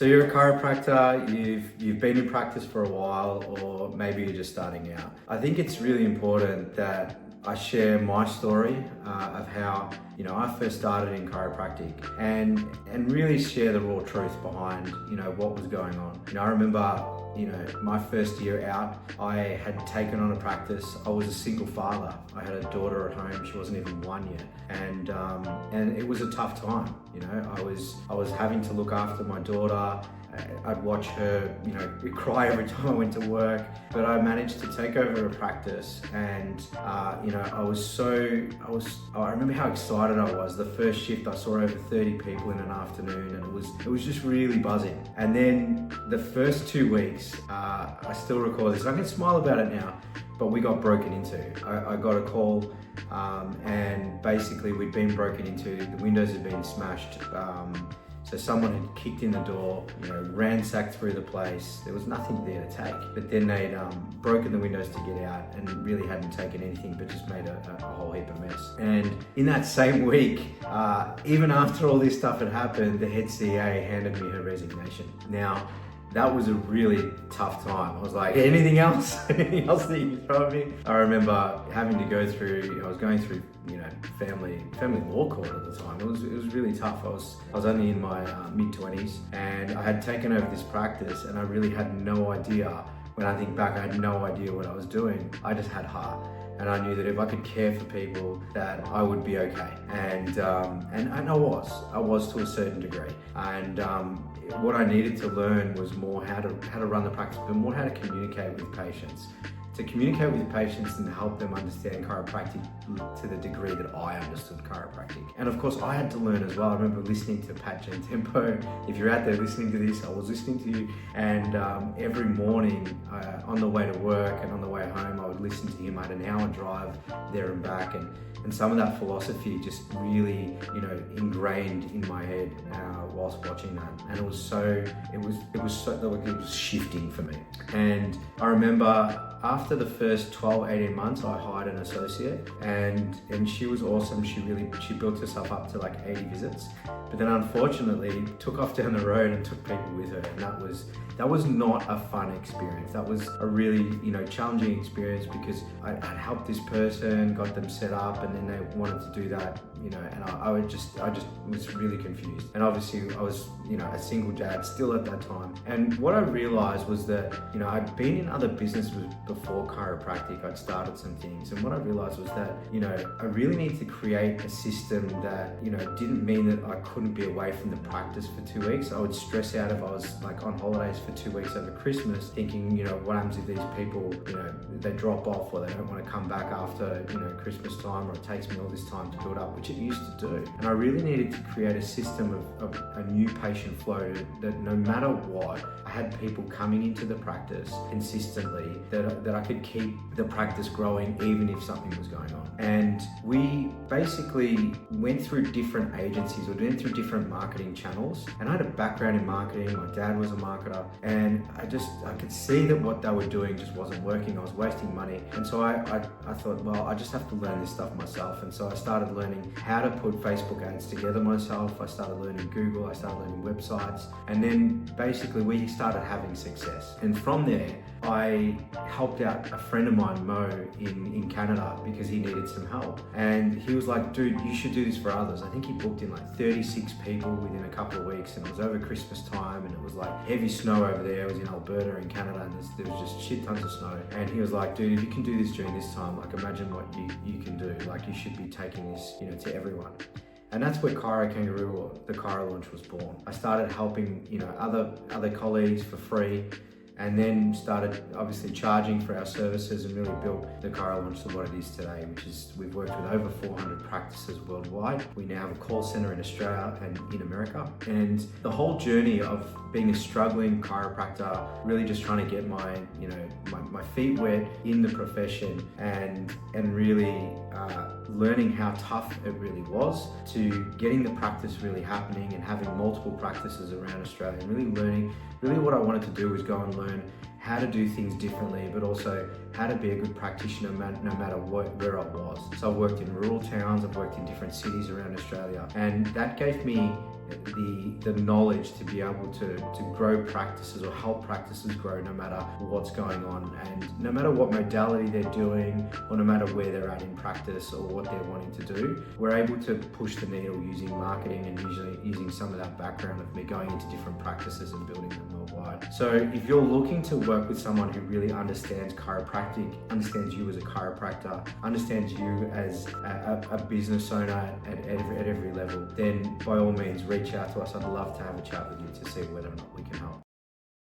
So you're a chiropractor, you've been in practice for a while, or maybe you're just starting out. I think it's really important that I share my story of how I first started in chiropractic and really share the raw truth behind what was going on. I remember my first year out, I had taken on a practice. I was a single father. I had a daughter at home. She wasn't even 1 yet, and it was a tough time. I was having to look after my daughter. I'd watch her, cry every time I went to work, but I managed to take over a practice, and I remember how excited I was. The first shift, I saw over 30 people in an afternoon, and it was just really buzzing. And then the first 2 weeks, I still recall this. I can smile about it now, but we got broken into. I got a call, and basically we'd been broken into. The windows had been smashed. So someone had kicked in the door, ransacked through the place. There was nothing there to take. But then they'd broken the windows to get out and really hadn't taken anything, but just made a whole heap of mess. And in that same week, even after all this stuff had happened, the head CA handed me her resignation. Now, that was a really tough time. I was like, anything else? Anything else that you can throw at me? I remember having to go through, I was going through, family law court at the time. It was really tough. I was only in my mid-20s, and I had taken over this practice, and I really had no idea. When I think back, I had no idea what I was doing. I just had heart. And I knew that if I could care for people, that I would be okay. And I was to a certain degree. And what I needed to learn was more how to run the practice, but more how to communicate with patients. To communicate with patients and help them understand chiropractic to the degree that I understood chiropractic. And of course, I had to learn as well. I remember listening to Pat Tempo. If you're out there listening to this, I was listening to you. And every morning on the way to work and on the way home, I would listen to him. I had an hour drive there and back. And some of that philosophy just really, ingrained in my head whilst watching that. And it was shifting for me. And I remember after the first 12, 18 months, I hired an associate, and she was awesome. She built herself up to like 80 visits, but then unfortunately took off down the road and took people with her. And that was not a fun experience. That was a really, challenging experience because I'd helped this person, got them set up, and then they wanted to do that, and I just was really confused. And obviously I was, a single dad still at that time. And what I realized was that, I'd been in other businesses before chiropractic. I'd started some things, and what I realized was that, I really needed to create a system that, didn't mean that I couldn't be away from the practice for 2 weeks. I would stress out if I was like on holidays for 2 weeks over Christmas, thinking, what happens if these people, they drop off or they don't want to come back after, Christmas time, or it takes me all this time to build up, which it used to do. And I really needed to create a system of a new patient flow that no matter what, I had people coming into the practice consistently, that I could keep the practice growing even if something was going on. And we basically went through different agencies, we went through different marketing channels, and I had a background in marketing. My dad was a marketer, and I could see that what they were doing just wasn't working. I was wasting money. And so I thought, well, I just have to learn this stuff myself. And so I started learning how to put Facebook ads together myself. I started learning Google, I started learning websites, and then basically we started having success. And from there, I helped out a friend of mine, Mo, in Canada, because he needed some help. And he was like, dude, you should do this for others. I think he booked in like 36 people within a couple of weeks, and it was over Christmas time, and it was like heavy snow over there. It was in Alberta in Canada, and there was just shit tons of snow. And he was like, dude, if you can do this during this time, like imagine what you can do. Like you should be taking this, to everyone. And that's where Chiro Kangaroo, or the Chiro launch, was born. I started helping, other colleagues for free, and then started obviously charging for our services, and really built the Chiro launch to what it is today, which is we've worked with over 400 practices worldwide. We now have a call center in Australia and in America. And the whole journey of being a struggling chiropractor, really just trying to get my feet wet in the profession, and really learning how tough it really was, to getting the practice really happening and having multiple practices around Australia, and really learning. Really what I wanted to do was go and learn how to do things differently, but also how to be a good practitioner no matter where I was. So I've worked in rural towns, I've worked in different cities around Australia, and that gave me the knowledge to be able to grow practices or help practices grow no matter what's going on, and no matter what modality they're doing or no matter where they're at in practice or what they're wanting to do. We're able to push the needle using marketing and usually using some of that background of me going into different practices and building them worldwide. So if you're looking to work with someone who really understands chiropractic, understands you as a chiropractor, understands you as a business owner at every level, then by all means reach out to us. I'd love to have a chat with you to see whether or not we can help.